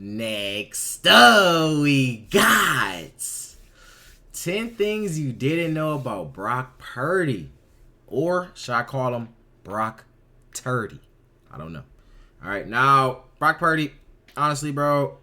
Next up, we got 10 things you didn't know about Brock Purdy. Or should I call him Brock Turdy? I don't know. All right, now, Brock Purdy, honestly, bro,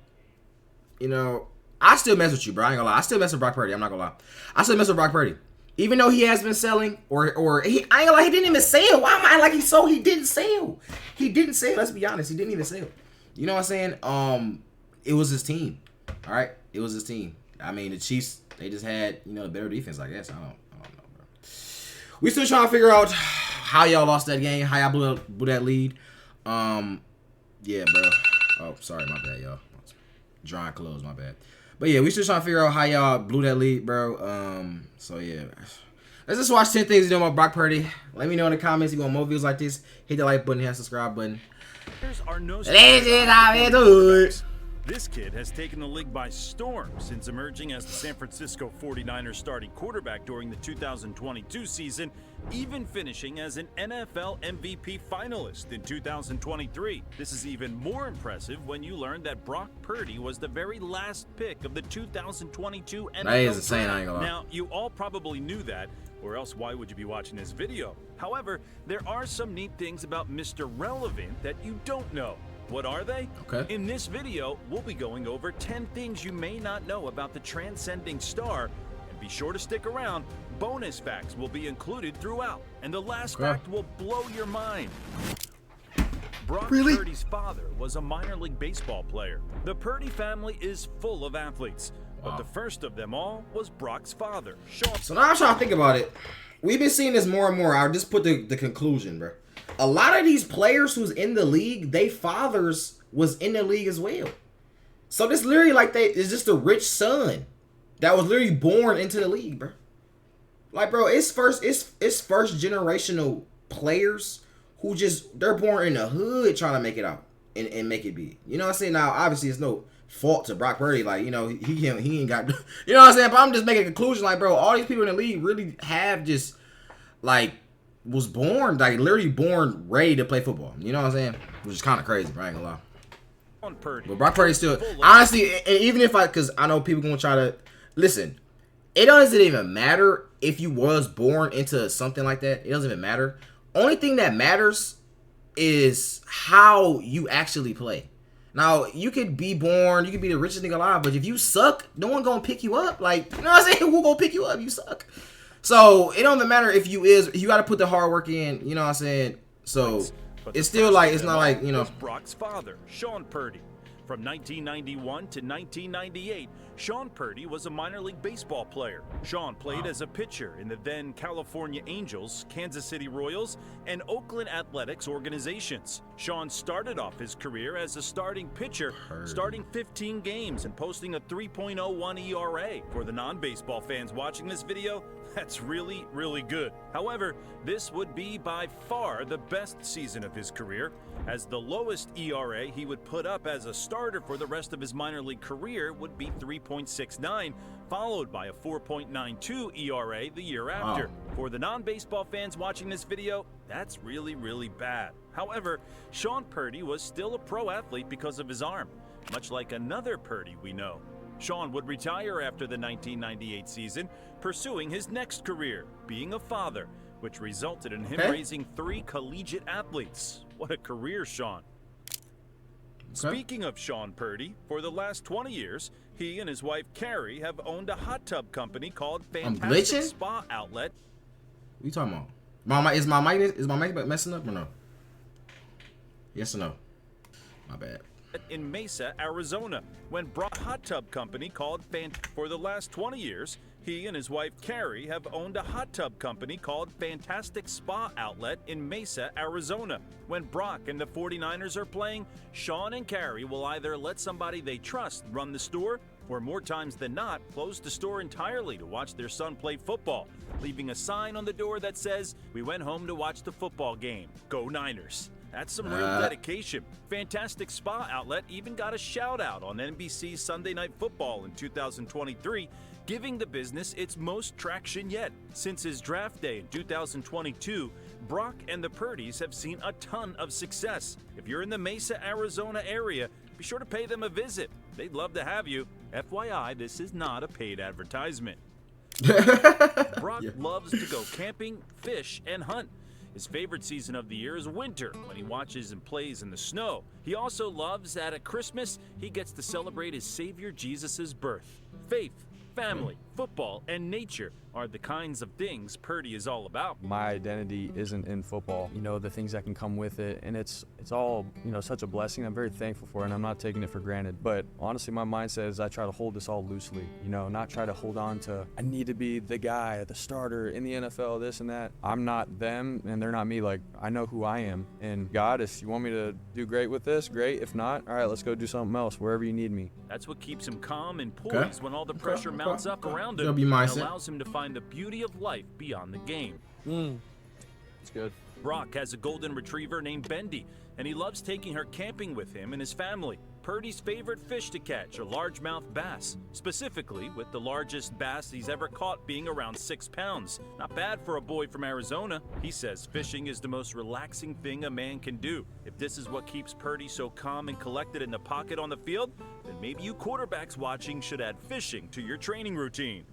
you know, I still mess with you, bro. I ain't gonna lie. I still mess with Brock Purdy. I'm not gonna lie. I still mess with Brock Purdy. Even though he has been selling, I ain't gonna lie, he didn't even sell. Why am I like he sold? He didn't sell. He didn't sell. Let's be honest. He didn't even sell. You know what I'm saying? It was his team. All right? It was his team. I mean, the Chiefs, they just had, you know, a better defense, I guess. I don't know, bro. We still trying to figure out how y'all lost that game, how y'all blew that lead. Yeah, bro. Oh, sorry, my bad, y'all. Drawing clothes, my bad. But yeah, we still trying to figure out how y'all blew that lead, bro. So yeah. Let's just watch 10 things you know about Brock Purdy. Let me know in the comments if you want more videos like this. Hit the like button, hit the subscribe button. This kid has taken the league by storm since emerging as the San Francisco 49ers starting quarterback during the 2022 season, even finishing as an NFL MVP finalist in 2023. This is even more impressive when you learn that Brock Purdy was the very last pick of the 2022 NFL That is insane, I ain't gonna lie. Now, you all probably knew that, or else why would you be watching this video? However, there are some neat things about Mr. Relevant that you don't know. What are they? Okay. In this video, we'll be going over 10 things you may not know about the transcending star. And be sure to stick around. Bonus facts will be included throughout. And the last fact will blow your mind. Brock Purdy's father was a minor league baseball player. The Purdy family is full of athletes. But the first of them all was Brock's father, Sean. So now I'm trying to think about it. We've been seeing this more and more. I'll just put the conclusion, bro. A lot of these players who's in the league, they fathers was in the league as well. So this literally like it's just a rich son that was literally born into the league, bro. Like, bro, it's first generational players who just they're born in the hood trying to make it out and make it big. You know what I'm saying? Now, obviously, it's no fault to Brock Purdy. Like, you know, he ain't got, you know what I'm saying? But I'm just making a conclusion. Like, bro, all these people in the league really have just like was born, like literally born ready to play football. You know what I'm saying? Which is kind of crazy, bro. I ain't gonna lie. But Brock Purdy still, honestly, even if because I know people gonna try to listen, it doesn't even matter if you was born into something like that. It doesn't even matter. Only thing that matters is how you actually play. Now, you could be born, you could be the richest nigga alive, but if you suck, no one gonna pick you up. Like, you know what I'm saying? Who gonna pick you up? You suck. So it don't even matter if you got to put the hard work in, you know what I'm saying? So it's still like, it's not like, you know. Brock's father, Sean Purdy. From 1991 to 1998, Sean Purdy was a minor league baseball player. Sean played as a pitcher in the then California Angels, Kansas City Royals, and Oakland Athletics organizations. Sean started off his career as a starting pitcher, starting 15 games and posting a 3.01 ERA. For the non-baseball fans watching this video, that's really, really good. However, this would be by far the best season of his career, as the lowest ERA he would put up as a starter for the rest of his minor league career would be 3.69, followed by a 4.92 ERA the year after. For the non-baseball fans watching this video, that's really, really bad. However, Sean Purdy was still a pro athlete because of his arm, much like another Purdy we know. Sean would retire after the 1998 season, pursuing his next career, being a father, which resulted in him raising 3 collegiate athletes. What a career, Sean. Speaking of Sean Purdy, for the last 20 years, he and his wife Carrie have owned a hot tub company called Fantastic Spa Outlet. What you talking about? Is my mic messing up or no? Yes or no? My bad. In Mesa, Arizona, when Brock hot tub company called For the last 20 years, he and his wife Carrie have owned a hot tub company called Fantastic Spa Outlet in Mesa, Arizona. When Brock and the 49ers are playing, Sean and Carrie will either let somebody they trust run the store, or more times than not, close the store entirely to watch their son play football, leaving a sign on the door that says, "We went home to watch the football game. Go Niners." That's some real dedication. Fantastic Spa Outlet even got a shout out on NBC's Sunday Night Football in 2023, giving the business its most traction yet. Since his draft day in 2022, Brock and the Purdys have seen a ton of success. If you're in the Mesa, Arizona area, be sure to pay them a visit. They'd love to have you. FYI, this is not a paid advertisement. Brock loves to go camping, fish, and hunt. His favorite season of the year is winter, when he watches and plays in the snow. He also loves that at Christmas, he gets to celebrate his Savior Jesus' birth. Faith, family, football, and nature are the kinds of things Purdy is all about. My identity isn't in football, the things that can come with it, and it's all, such a blessing. I'm very thankful for it, and I'm not taking it for granted. But honestly, my mindset is I try to hold this all loosely, not try to hold on to, I need to be the guy, the starter in the NFL, this and that. I'm not them, and they're not me. Like, I know who I am, and God, if you want me to do great with this, great. If not, all right, let's go do something else, wherever you need me. That's what keeps him calm and poised when all the pressure mounts up around him, W mindset. and allows him to find the beauty of life beyond the game. It's good. Brock has a golden retriever named Bendy, and he loves taking her camping with him and his family. Purdy's favorite fish to catch are largemouth bass, specifically with the largest bass he's ever caught being around 6 pounds. Not bad for a boy from Arizona. He says fishing is the most relaxing thing a man can do. If this is what keeps Purdy so calm and collected in the pocket on the field, then maybe you quarterbacks watching should add fishing to your training routine.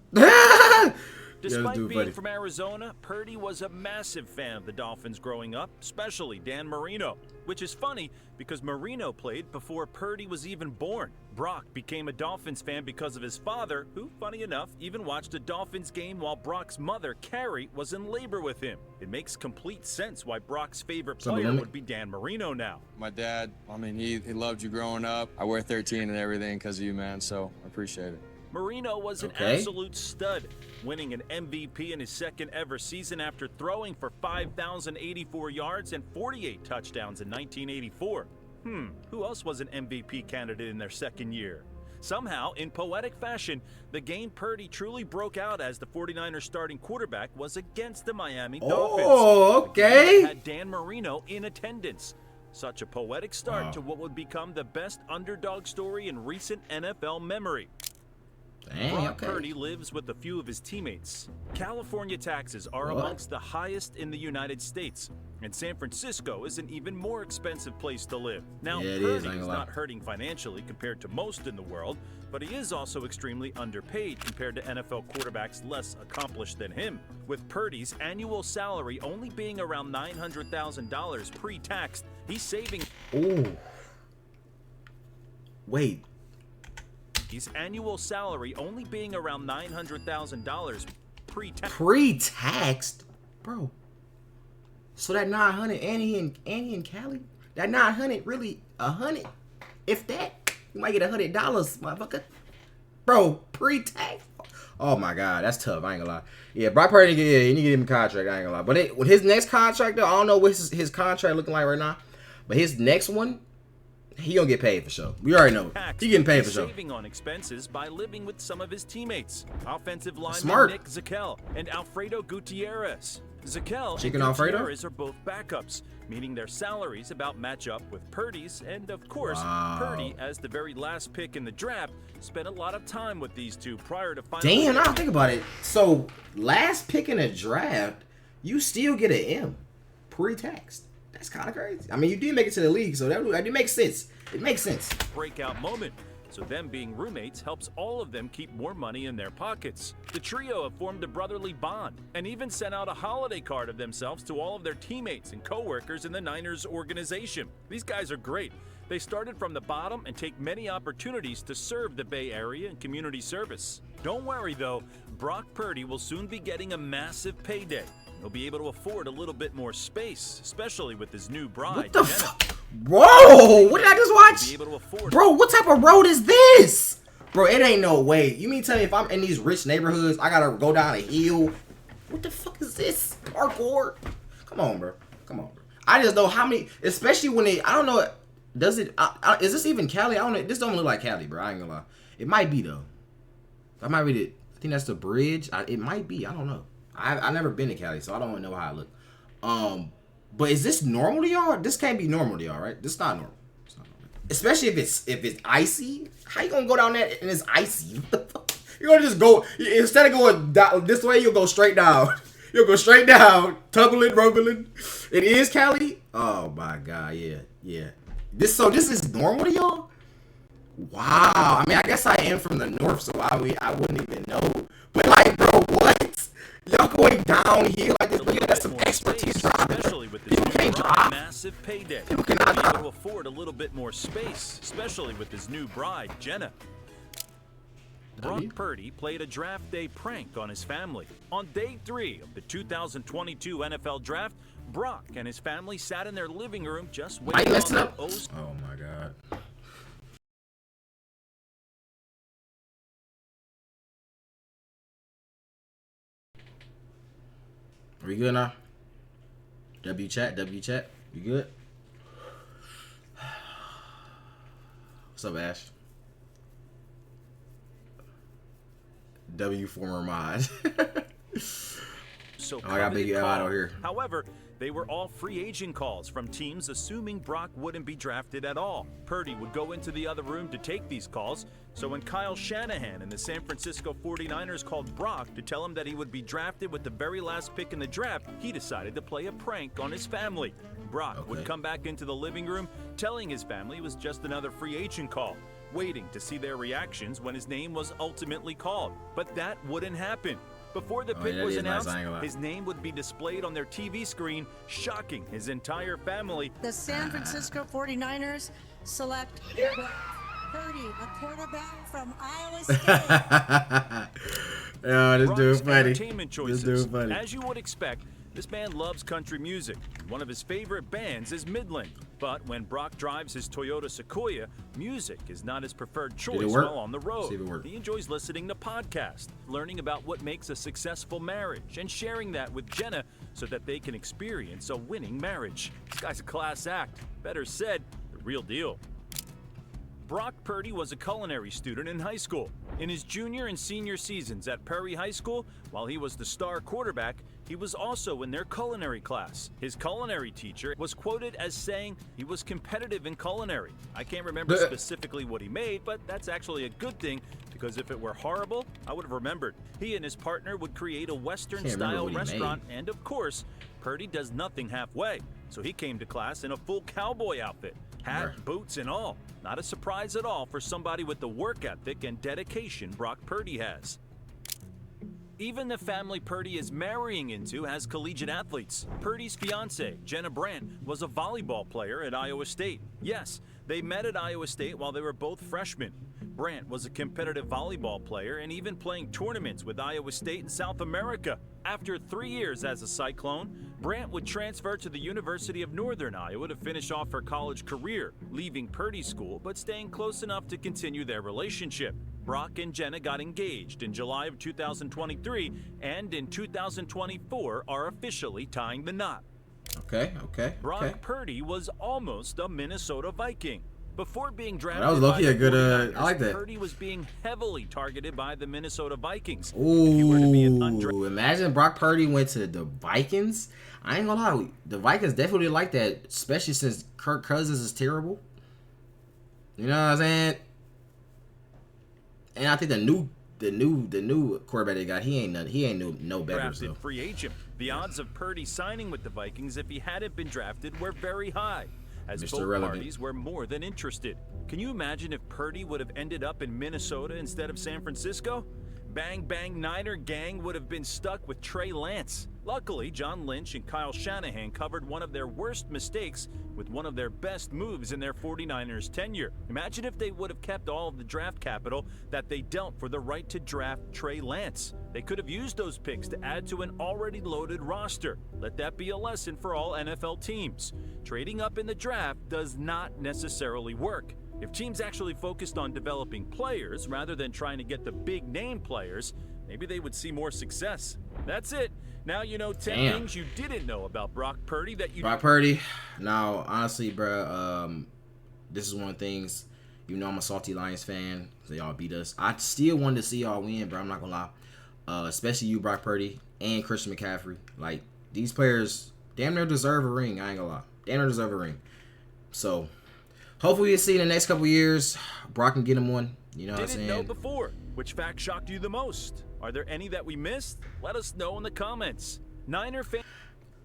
Despite being from Arizona, Purdy was a massive fan of the Dolphins growing up, especially Dan Marino, which is funny because Marino played before Purdy was even born. Brock became a Dolphins fan because of his father, who, funny enough, even watched a Dolphins game while Brock's mother, Carrie, was in labor with him. It makes complete sense why Brock's favorite player would be Dan Marino now. My dad, he loved you growing up. I wear 13 and everything because of you, man, so I appreciate it. Marino was an absolute stud, winning an MVP in his second ever season after throwing for 5,084 yards and 48 touchdowns in 1984. Who else was an MVP candidate in their second year? Somehow, in poetic fashion, the game Purdy truly broke out as the 49ers starting quarterback was against the Miami Dolphins. Oh, okay. That had Dan Marino in attendance. Such a poetic start to what would become the best underdog story in recent NFL memory. Brock Purdy lives with a few of his teammates. California taxes are amongst the highest in the United States, and San Francisco is an even more expensive place to live. Now, Purdy is not hurting financially compared to most in the world, but he is also extremely underpaid compared to NFL quarterbacks less accomplished than him, with Purdy's annual salary only being around $900,000 pre-taxed. He's saving... His annual salary only being around $900,000 pre-tax. Pre-taxed? Bro. So that 900, Annie and Cali, that 900 really 100? If that, you might get $100, motherfucker. Bro, pre-tax? Oh my God, that's tough. I ain't gonna lie. Yeah, Brock Purdy, you need to give him a contract. I ain't gonna lie. But with his next contract, though, I don't know what his contract looking like right now. But his next one, he gonna get paid for sure. We already know. He getting paid for sure. Saving on expenses by living with some of his teammates. Offensive lineman Nick Zakelj and Alfredo Gutierrez. Zakelj and Gutierrez are both backups, meaning their salaries about match up with Purdy's, and of course, Purdy, as the very last pick in the draft, spent a lot of time with these two prior to finding. Damn, now think about it. So last pick in a draft, you still get an M, pre-taxed. That's kind of crazy. I mean, you did make it to the league, so that makes sense. It makes sense. Breakout moment. So them being roommates helps all of them keep more money in their pockets. The trio have formed a brotherly bond and even sent out a holiday card of themselves to all of their teammates and co-workers in the Niners organization. These guys are great. They started from the bottom and take many opportunities to serve the Bay Area and community service. Don't worry though, Brock Purdy will soon be getting a massive payday. He'll be able to afford a little bit more space, especially with his new bride. What the fuck? Bro, what did I just watch? Bro, what type of road is this? Bro, it ain't no way. You mean tell me if I'm in these rich neighborhoods, I gotta go down a hill? What the fuck is this? Parkour? Come on, bro. Come on, bro. I just know how many, especially when they, I don't know, does it, is this even Cali? I don't know. This don't look like Cali, bro. I ain't gonna lie. It might be, though. I might read it. I think that's the bridge. It might be. I don't know. I've never been to Cali, so I don't know how it look. But is this normal to y'all? This can't be normal to y'all, right? This is not normal. It's not normal. Especially if it's icy. How you gonna go down there and it's icy? What the fuck? You're gonna just go, instead of going down this way, you'll go straight down. You'll go straight down, tumbling, rumbling. It is Cali? Oh my God, yeah. This is normal to y'all? Wow. I mean, I guess I am from the north, so I wouldn't even know. But like, bro, what? Y'all going downhill like this? But yeah, that's some expertise driving. Especially with People can't drive. massive payday. People cannot Be able drive. to afford a little bit more space, especially with his new bride, Jenna. Brock Purdy played a draft day prank on his family. On day 3 of the 2022 NFL Draft, Brock and his family sat in their living room just waiting on their O's. Oh my God. Are we good now? W chat. You good? What's up, Ash? W former mod. So I gotta make it out here. However, they were all free agent calls from teams assuming Brock wouldn't be drafted at all. Purdy would go into the other room to take these calls, so when Kyle Shanahan and the San Francisco 49ers called Brock to tell him that he would be drafted with the very last pick in the draft, he decided to play a prank on his family. Brock would come back into the living room telling his family it was just another free agent call, waiting to see their reactions when his name was ultimately called. But that wouldn't happen. Before the pick was announced, his name would be displayed on their TV screen, shocking his entire family. The San Francisco 49ers select Purdy, a quarterback from Iowa State. Oh, this dude funny. Entertainment choices. This dude funny. As you would expect, this man loves country music. One of his favorite bands is Midland. But when Brock drives his Toyota Sequoia, music is not his preferred choice while on the road. He enjoys listening to podcasts, learning about what makes a successful marriage, and sharing that with Jenna so that they can experience a winning marriage. This guy's a class act. Better said, the real deal. Brock Purdy was a culinary student in high school. In his junior and senior seasons at Perry High School, while he was the star quarterback, he was also in their culinary class. His culinary teacher was quoted as saying he was competitive in culinary. I can't remember specifically what he made, but that's actually a good thing because if it were horrible, I would have remembered. He and his partner would create a Western-style restaurant, and of course, Purdy does nothing halfway. So he came to class in a full cowboy outfit, hat, boots, and all. Not a surprise at all for somebody with the work ethic and dedication Brock Purdy has. Even the family Purdy is marrying into has collegiate athletes. Purdy's fiancée, Jenna Brandt, was a volleyball player at Iowa State. Yes, they met at Iowa State while they were both freshmen. Brandt was a competitive volleyball player and even playing tournaments with Iowa State in South America. After 3 years as a Cyclone, Brandt would transfer to the University of Northern Iowa to finish off her college career, leaving Purdy's school but staying close enough to continue their relationship. Brock and Jenna got engaged in July of 2023 and in 2024 are officially tying the knot. Okay. Brock Purdy was almost a Minnesota Viking. Before being drafted, that was lucky a good. I like that. Purdy was being heavily targeted by the Minnesota Vikings. Ooh, imagine Brock Purdy went to the Vikings. I ain't gonna lie, the Vikings definitely like that, especially since Kirk Cousins is terrible. You know what I'm saying? And I think the new quarterback they got, he ain't no better. Drafted So. free agent. The odds of Purdy signing with the Vikings if he hadn't been drafted were very high, as Mr. both Irrelevant. parties were more than interested. Can you imagine if Purdy would have ended up in Minnesota instead of San Francisco? Bang Bang Niner gang would have been stuck with Trey Lance. Luckily, John Lynch and Kyle Shanahan covered one of their worst mistakes with one of their best moves in their 49ers tenure. Imagine if they would have kept all of the draft capital that they dealt for the right to draft Trey Lance. They could have used those picks to add to an already loaded roster. Let that be a lesson for all NFL teams. Trading up in the draft does not necessarily work. If teams actually focused on developing players rather than trying to get the big name players, maybe they would see more success. That's it. Now you know 10 things you didn't know about Brock Purdy that you... Brock Purdy. Now, honestly, bro, this is one of the things, even though I'm a salty Lions fan, so y'all beat us. I still wanted to see y'all win, bro. I'm not going to lie. Especially you, Brock Purdy, and Christian McCaffrey. Like, these players damn near deserve a ring. I ain't going to lie. Damn near deserve a ring. So... hopefully we'll see in the next couple years, Brock can get him one. You know what I'm saying? Didn't know before. Which fact shocked you the most? Are there any that we missed? Let us know in the comments. Niner fan.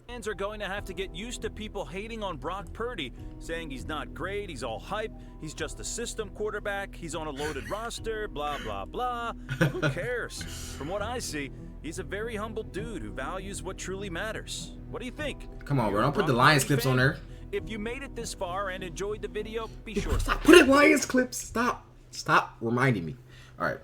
Fans are going to have to get used to people hating on Brock Purdy, saying he's not great, he's all hype, he's just a system quarterback, he's on a loaded roster, blah, blah, blah. Who cares? From what I see, he's a very humble dude who values what truly matters. What do you think? Come on, bro. Don't put the Lions clips on there. If you made it this far and enjoyed the video, be sure to Stop putting Lions clips. Stop reminding me. All right.